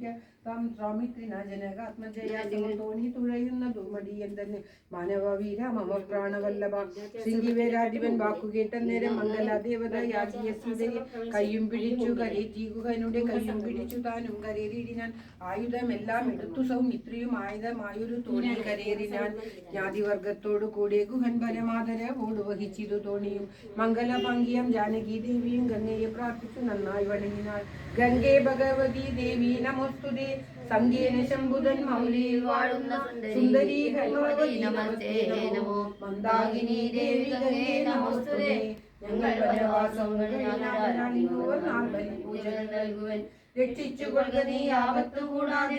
സൗമിത്യ താം സ്വാമിത്രിന ജനകാത്മജയാ തോണി തുഴയുന്നതു മടിയൻ തന്നെ മാനവ വീര മമ പ്രാണവല്ലഭ ശൃംഗിവേരാധിപൻ വാക്കുകേട്ട നേരം മംഗലാദേവത യാചിയ സീതയെ കയ്യും പിടിച്ചു കരേറ്റീകുകനുടെ കയ്യും പിടിച്ചു താനും കരേറിയിടിനാൻ ആയുധമെല്ലാം എടുത്തു സൗമിത്രിയും ആയുധമായൊരു തോണി കരേറിനാൻ ജ്ഞാതിവർഗത്തോടു കൂടെ ഗുഹൻ പരമാദരവോട് വഹിച്ചിതു തോണിയും മംഗലഭംഗിയം ജാനകി ദേവിയും ഗംഗയെ പ്രാർത്ഥിച്ചു നന്നായി വണങ്ങിനാൾ ഗംഗേ ഭഗവതി ദേവി നമോസ്തുതേ സംഗേന ശംഭുതൻ മൗലിയിൽ വാഴുന്ന സുന്ദരീ ഭഗവതി നമസ്തേ നമോ മന്ദാകിനി ദേവി ഗംഗേ നമോസ്തുതേ ഞങ്ങൾ വനവാസങ്ങൾ പൂജകൾ നൽകുവൻ രക്ഷിച്ചു കൊള്ളുക നീ ആപത്തു കൂടാതെ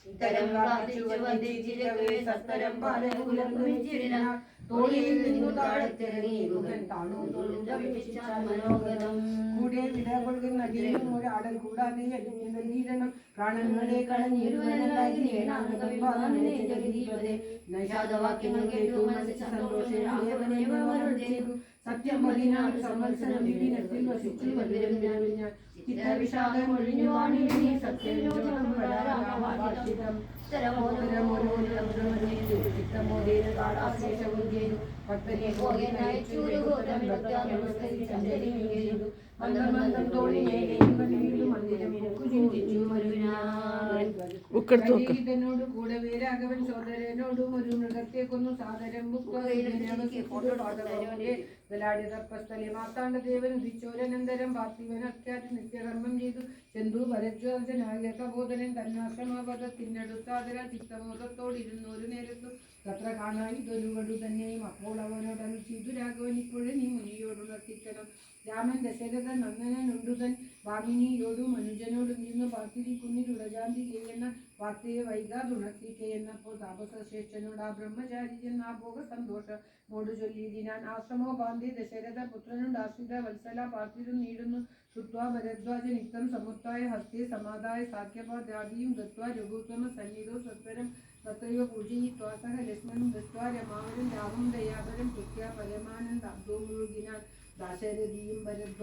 ഇത്തരം പ്രാർത്ഥിച്ചു വന്ദിച്ചിരവേ സത്തരം പാലകൂലം തോളിയിൽ നിന്നു താഴത്തിറങ്ങി ഗുഹൻ താണു മനോഗതം കൂടെ വിട കൊള്ളുന്ന നദിയിലും ഒരാടൽ കൂടാതെ അടിഞ്ഞീരണം പ്രാണങ്ങളെ കളഞ്ഞിരുവാക്യങ്ങൾ കേട്ടു മനസ്സിൽ സന്തോഷം സത്യം 14 സംവത്സരം വിപിനത്തിൽ വസിച്ചു വരും ഞാൻ ചിത്തവിഷാദം ഒഴിഞ്ഞു വാണി സത്യം ഭക്തനെ ോട് കൂടെ വേരാഘവൻ സോദരനോടും ഒരു മൃഗത്തെ കൊന്നു സാദരം സ്ഥലേ മാർത്താണ്ഡദേവൻ ഉദിച്ചോരനന്തരം പാർത്ഥിവനത്യാറ്റ് നിത്യകർമ്മം ചെയ്തു ചെന്തു ഭരദ്വാജനായ കബോധനൻ തന്നാശ്രമപദത്തിനടുത്താതര ചിത്തമോദത്തോടിരുന്നു ഒരു നേരത്തു തത്ര കാണാൻ ഇതൊരുവടു തന്നെയും അപ്പോൾ അവനോടനു ചെയ്തു രാഘവൻ ഇപ്പോഴും നീ മുനിയോടുണർത്തിക്കണം രാമൻ ദശരഥൻ നന്ദനുണ്ടുതൻ ഭാമിനിയോടും മനുജനോടും ഇന്ന് പാർത്തിരിക്കുന്നിലുടജാന്തികയെന്ന വാർത്തയെ വൈകാതുണർത്തിക്കയെന്നപ്പോൾ താപസശ്രേഷ്ഠനോട് ആ ബ്രഹ്മചാരി ചെന്ന ഭോഗ സന്തോഷമോട് ചൊല്ലിയിടിനാൻ ആശ്രമോ പാന്തി ദശരഥ പുത്രനുണ്ട് ആശ്രിത വത്സല പാർത്തിരും നീടുന്നു ശ്രുത്വാ ഭരദ്വാജൻ ഇത്തം സമുത്തായ ഹസ്തേ സമാധായ സാഖ്യപാദ്യാദിയും ദത്വാ രഘുത്തമ സന്നിധോ സത്വരം തത്രൈവ പൂജയിത്വാ സഹ ലക്ഷ്മണം ദത്വാ രമാവരം രാമം ദയാപരം കൃത്യ പരമാനന്ദ അബ്ദോ മുഴുകിനാൻ ദാശരഥിയും ഭരദ്വാജ